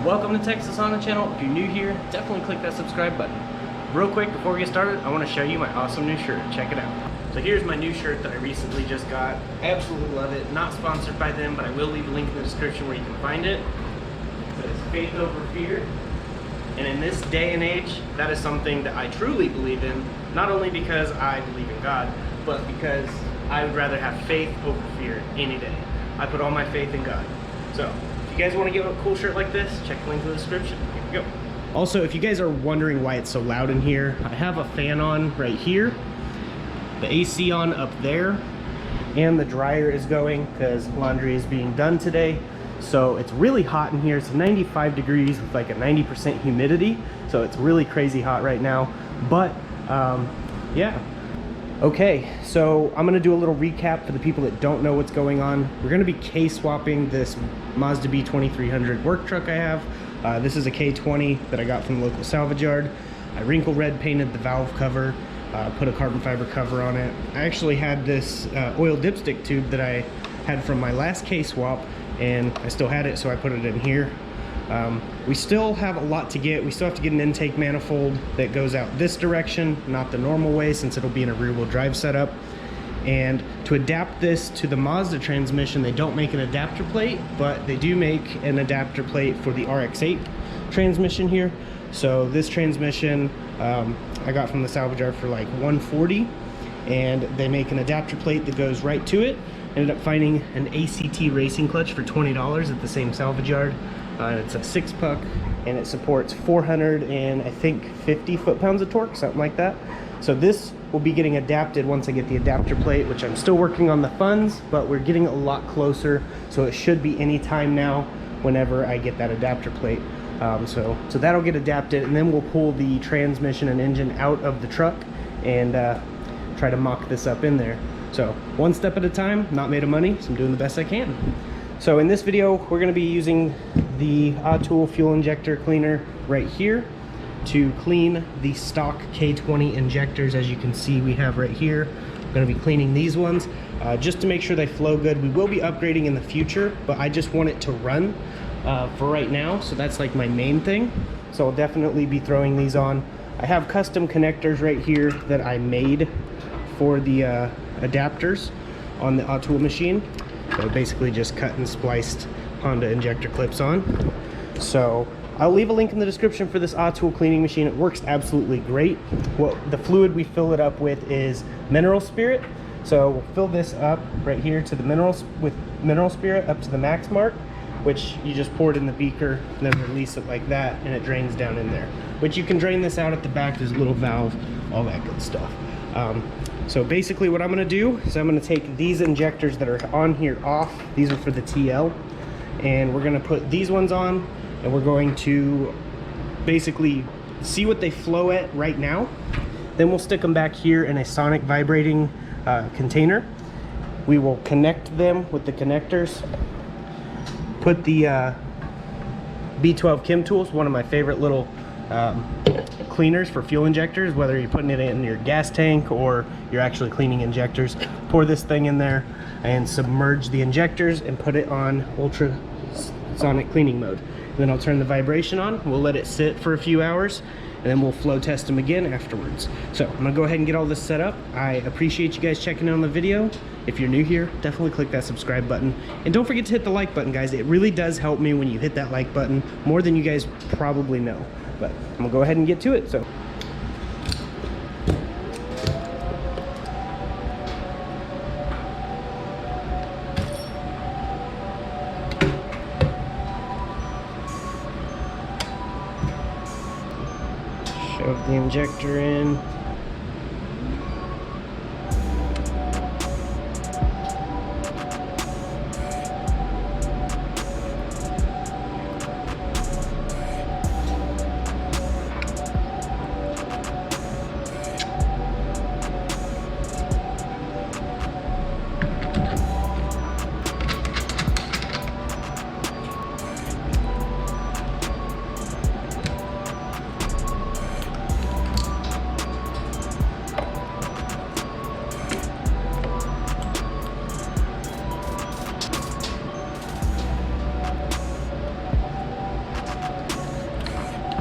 Welcome to Texas on the channel. If you're new here, definitely click that subscribe button. Real quick, before we get started, I want to show you my awesome new shirt. Check it out. So here's my new shirt that I recently just got. I absolutely love it. Not sponsored by them, but I will leave a link in the description where you can find it. It says faith over fear. And in this day and age, that is something that I truly believe in. Not only because I believe in God, but because I would rather have faith over fear any day. I put all my faith in God. So if you guys want to get a cool shirt like this, check the link in the description. Here we go. Also, if you guys are wondering why it's so loud in here, I have a fan on right here, the AC on up there, and the dryer is going because laundry is being done today. So it's really hot in here. It's 95 degrees with like a 90% humidity. So it's really crazy hot right now. But yeah. Okay, so I'm gonna do a little recap for the people that don't know what's going on. We're gonna be K-swapping this Mazda B2300 work truck I have. This is a K20 that I got from the local salvage yard. I wrinkle red painted the valve cover, put a carbon fiber cover on it. I actually had this oil dipstick tube that I had from my last K-swap, and I still had it, so I put it in here. We still have a lot to get. We still have to get an intake manifold that goes out this direction, not the normal way, since it'll be in a rear-wheel drive setup. And to adapt this to the Mazda transmission, they don't make an adapter plate, but they do make an adapter plate for the RX-8 transmission here. So this transmission I got from the salvage yard for like $140, and they make an adapter plate that goes right to it. Ended up finding an ACT racing clutch for $20 at the same salvage yard. It's a 6-puck, and it supports 400 and I think 50 foot-pounds of torque, something like that. So this will be getting adapted once I get the adapter plate, which I'm still working on the funds, but we're getting a lot closer. So it should be any time now whenever I get that adapter plate. So that'll get adapted, and then we'll pull the transmission and engine out of the truck and try to mock this up in there. So one step at a time, not made of money, so I'm doing the best I can. So in this video, we're gonna be using the AUTOOL fuel injector cleaner right here to clean the stock K20 injectors. As you can see, we have right here. We're gonna be cleaning these ones just to make sure they flow good. We will be upgrading in the future, but I just want it to run for right now. So that's like my main thing. So I'll definitely be throwing these on. I have custom connectors right here that I made for the adapters on the AUTOOL machine. So basically just cut and spliced Honda injector clips on. So I'll leave a link in the description for this AUTOOL cleaning machine. It works absolutely great. Well, the fluid we fill it up with is mineral spirit. So we'll fill this up right here to the mineral spirit up to the max mark, which you just pour it in the beaker and then release it like that, and it drains down in there. Which you can drain this out at the back. There's a little valve, all that good stuff. So basically what I'm gonna do is I'm gonna take these injectors that are on here off. These are for the TL. And we're gonna put these ones on, and we're going to basically see what they flow at right now. Then we'll stick them back here in a sonic vibrating container. We will connect them with the connectors. Put the B12 Chem Tools, one of my favorite little cleaners for fuel injectors, whether you're putting it in your gas tank or you're actually cleaning injectors. Pour this thing in there and submerge the injectors and put it on ultrasonic cleaning mode. And then I'll turn the vibration on. We'll let it sit for a few hours, and then we'll flow test them again afterwards. So I'm gonna go ahead and get all this set up. I appreciate you guys checking in on the video. If you're new here, definitely click that subscribe button. And don't forget to hit the like button, guys. It really does help me when you hit that like button, more than you guys probably know. But I'm gonna go ahead and get to it. So shove the injector in.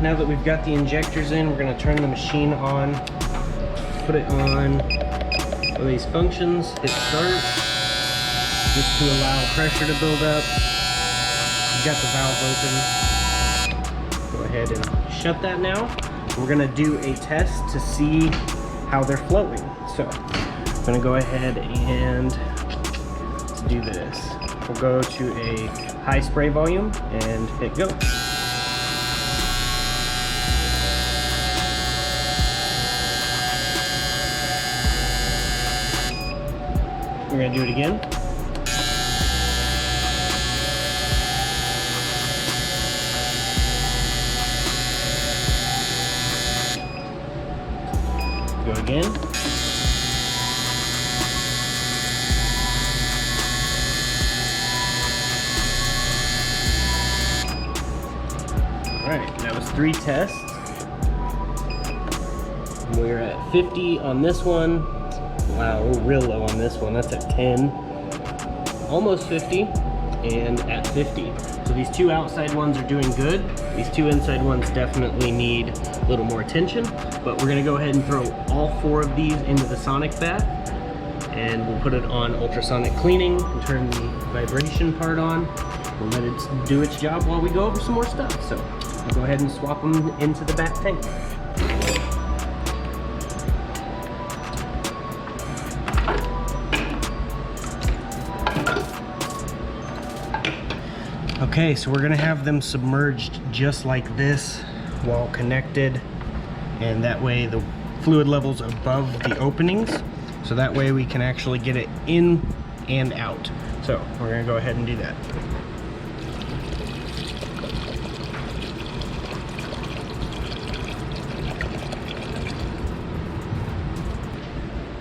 now that we've got the injectors in, we're gonna turn the machine on, put it on one of these functions, hit start, just to allow pressure to build up. We've got the valve open. Go ahead and shut that now. We're gonna do a test to see how they're flowing. So I'm gonna go ahead and do this. We'll go to a high spray volume and hit go. We're gonna do it again. Go again. All right, that was 3 tests. We're at 50 on this one. Wow, we're real low on this one. That's at 10. Almost 50 and at 50. So these 2 outside ones are doing good. These 2 inside ones definitely need a little more attention, but we're gonna go ahead and throw all 4 of these into the sonic bath, and we'll put it on ultrasonic cleaning and turn the vibration part on. We'll let it do its job while we go over some more stuff. So I'll go ahead and swap them into the back tank. Okay, so we're gonna have them submerged just like this while connected, and that way the fluid level's above the openings, so that way we can actually get it in and out. So we're gonna go ahead and do that.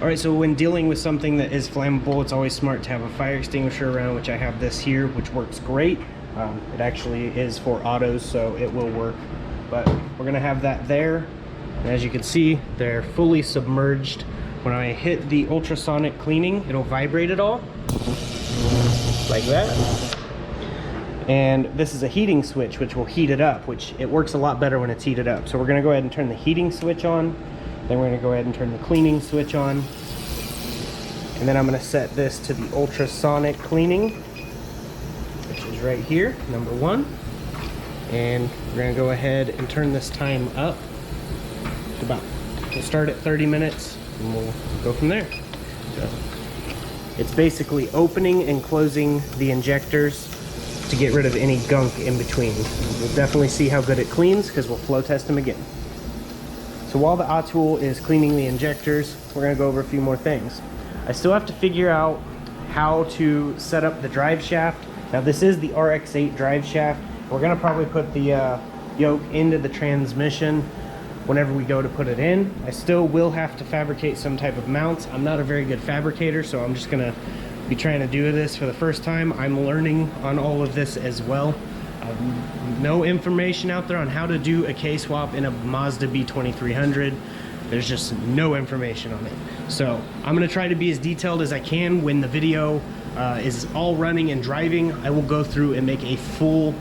All right, so when dealing with something that is flammable, it's always smart to have a fire extinguisher around, which I have this here, which works great. It actually is for autos, so it will work. But we're gonna have that there. And as you can see, they're fully submerged. When I hit the ultrasonic cleaning, it'll vibrate it all, like that. And this is a heating switch, which will heat it up, which it works a lot better when it's heated up. So we're gonna go ahead and turn the heating switch on. Then we're gonna go ahead and turn the cleaning switch on. And then I'm gonna set this to the ultrasonic cleaning, which is right here, number 1. And we're gonna go ahead and turn this time up to we'll start at 30 minutes and we'll go from there. So it's basically opening and closing the injectors to get rid of any gunk in between. We'll definitely see how good it cleans because we'll flow test them again. So while the AUTOOL is cleaning the injectors, we're gonna go over a few more things. I still have to figure out how to set up the drive shaft. Now this is the RX-8 drive shaft. We're gonna probably put the yoke into the transmission whenever we go to put it in. I still will have to fabricate some type of mounts. I'm not a very good fabricator, so I'm just gonna be trying to do this for the first time. I'm learning on all of this as well. No information out there on how to do a K-swap in a Mazda B2300. There's just no information on it. So I'm gonna try to be as detailed as I can. When the video is all running and driving, I will go through and make a full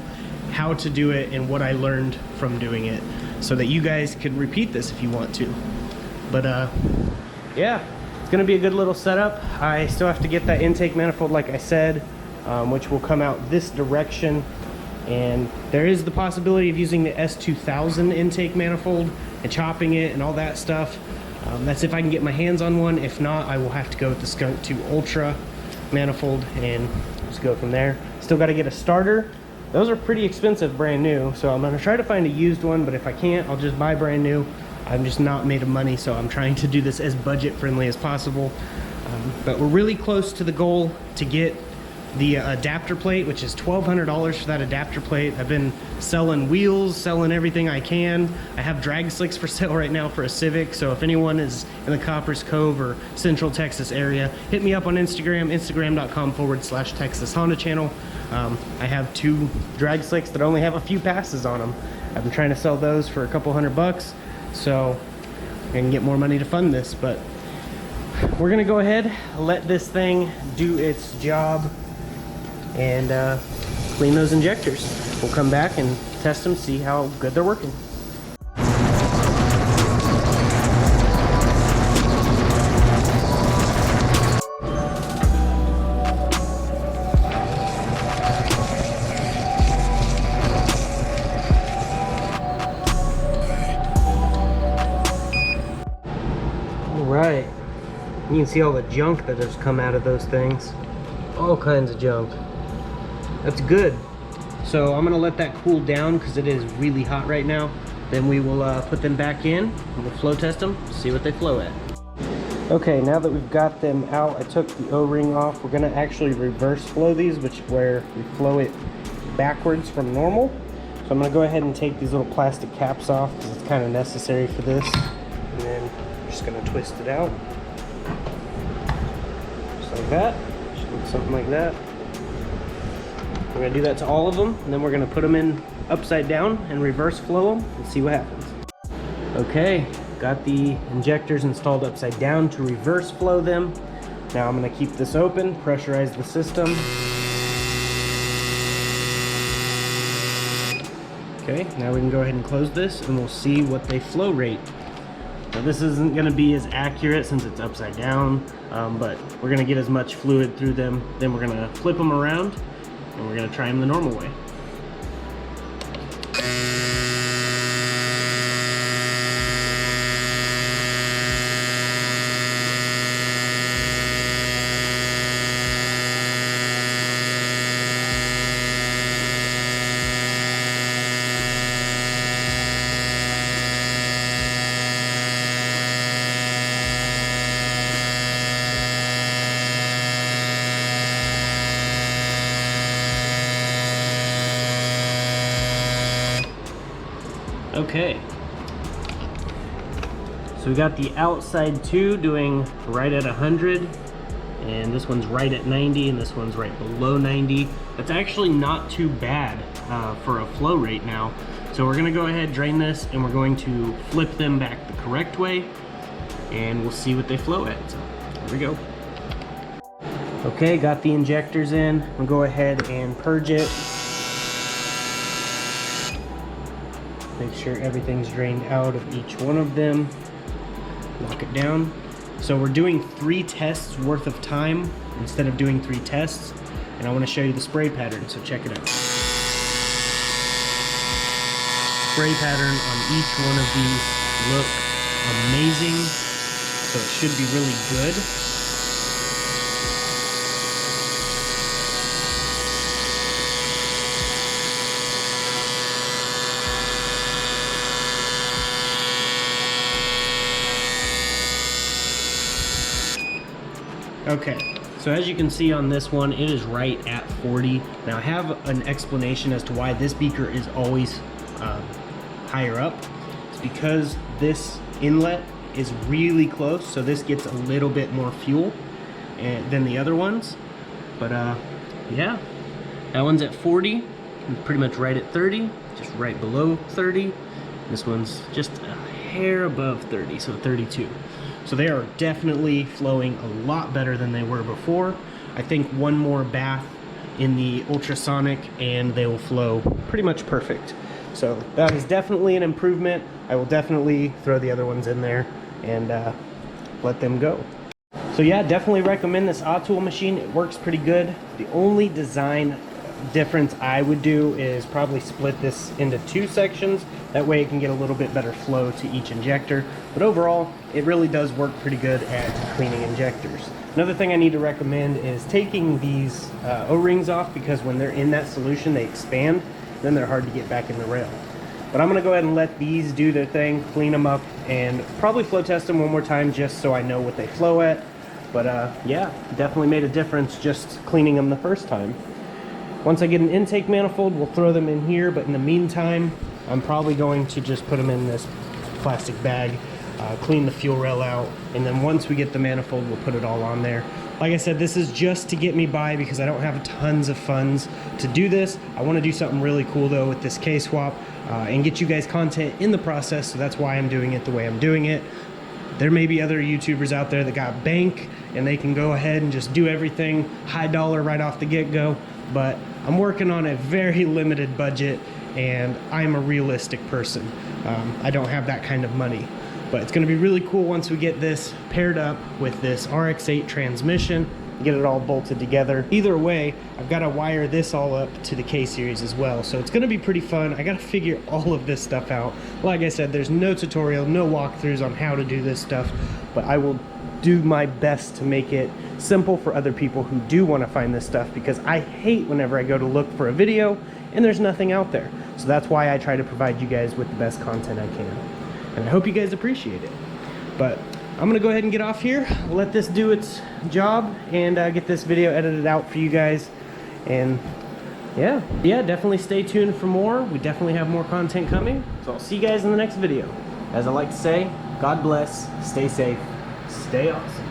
how to do it and what I learned from doing it, so that you guys could repeat this if you want to. But yeah, it's gonna be a good little setup. I still have to get that intake manifold, like I said, which will come out this direction. And there is the possibility of using the S2000 intake manifold and chopping it and all that stuff. That's if I can get my hands on one. If not, I will have to go with the Skunk 2 Ultra manifold and just go from there. Still got to get a starter. Those are pretty expensive brand new, so I'm going to try to find a used one, but if I can't, I'll just buy brand new. I'm just not made of money, so I'm trying to do this as budget friendly as possible. But we're really close to the goal to get the adapter plate, which is $1,200 for that adapter plate. I've been selling wheels, selling everything I can. I have drag slicks for sale right now for a Civic, so if anyone is in the Coppers Cove or Central Texas area, hit me up on Instagram, instagram.com/Texas Honda channel. I have 2 drag slicks that only have a few passes on them. I've been trying to sell those for a couple $100, so I can get more money to fund this. But we're gonna go ahead, let this thing do its job and clean those injectors. We'll come back and test them, see how good they're working. You can see all the junk that has come out of those things. All kinds of junk. That's good. So I'm gonna let that cool down because it is really hot right now. Then we will put them back in and we'll flow test them, see what they flow at. Okay, now that we've got them out, I took the O-ring off. We're gonna actually reverse flow these, which is where we flow it backwards from normal. So I'm gonna go ahead and take these little plastic caps off because it's kind of necessary for this. And then I'm just gonna twist it out. Just like that. Should look something like that. We're gonna do that to all of them, and then we're gonna put them in upside down and reverse flow them and see what happens. Okay, got the injectors installed upside down to reverse flow them. Now I'm gonna keep this open, pressurize the system. Okay, now we can go ahead and close this and we'll see what they flow rate. Now this isn't gonna be as accurate since it's upside down, but we're gonna get as much fluid through them. Then we're gonna flip them around and we're gonna try them the normal way. Okay, so we got the outside two doing right at 100, and this one's right at 90, and this one's right below 90. That's actually not too bad for a flow rate now. So we're gonna go ahead, drain this, and we're going to flip them back the correct way, and we'll see what they flow at. So here we go. Okay, got the injectors in. We'll go ahead and purge it. Make sure everything's drained out of each one of them. Lock it down. So we're doing 3 tests worth of time instead of doing 3 tests. And I want to show you the spray pattern, so check it out. Spray pattern on each one of these look amazing. So it should be really good. Okay, so as you can see on this one, it is right at 40. Now I have an explanation as to why this beaker is always higher up. It's because this inlet is really close, so this gets a little bit more fuel than the other ones. But yeah, that one's at 40, pretty much right at 30, just right below 30. This one's just a hair above 30, so 32. So they are definitely flowing a lot better than they were before. I think one more bath in the ultrasonic and they will flow pretty much perfect. So that is definitely an improvement. I will definitely throw the other ones in there and let them go. So yeah, definitely recommend this AUTOOL machine. It works pretty good. The only design difference I would do is probably split this into 2 sections. That way it can get a little bit better flow to each injector. But overall, it really does work pretty good at cleaning injectors. Another thing I need to recommend is taking these O-rings off, because when they're in that solution, they expand. Then they're hard to get back in the rail. But I'm gonna go ahead and let these do their thing, clean them up, and probably flow test them one more time just so I know what they flow at. But yeah, definitely made a difference just cleaning them the first time. Once I get an intake manifold, we'll throw them in here, but in the meantime, I'm probably going to just put them in this plastic bag, clean the fuel rail out, and then once we get the manifold, we'll put it all on there. Like I said, this is just to get me by because I don't have tons of funds to do this. I want to do something really cool though with this K-swap and get you guys content in the process, so that's why I'm doing it the way I'm doing it. There may be other YouTubers out there that got bank and they can go ahead and just do everything high dollar right off the get-go, but I'm working on a very limited budget and I'm a realistic person. I don't have that kind of money, but it's going to be really cool once we get this paired up with this RX-8 transmission, get it all bolted together. Either way, I've got to wire this all up to the K-series as well, so it's going to be pretty fun. I got to figure all of this stuff out. Like I said, there's no tutorial, no walkthroughs on how to do this stuff, but I will do my best to make it simple for other people who do want to find this stuff, because I hate whenever I go to look for a video and there's nothing out there. So that's why I try to provide you guys with the best content I can. And I hope you guys appreciate it. But I'm gonna go ahead and get off here, let this do its job, and get this video edited out for you guys. And yeah, definitely stay tuned for more. We definitely have more content coming. So I'll see you guys in the next video. As I like to say, God bless, stay safe, stay awesome.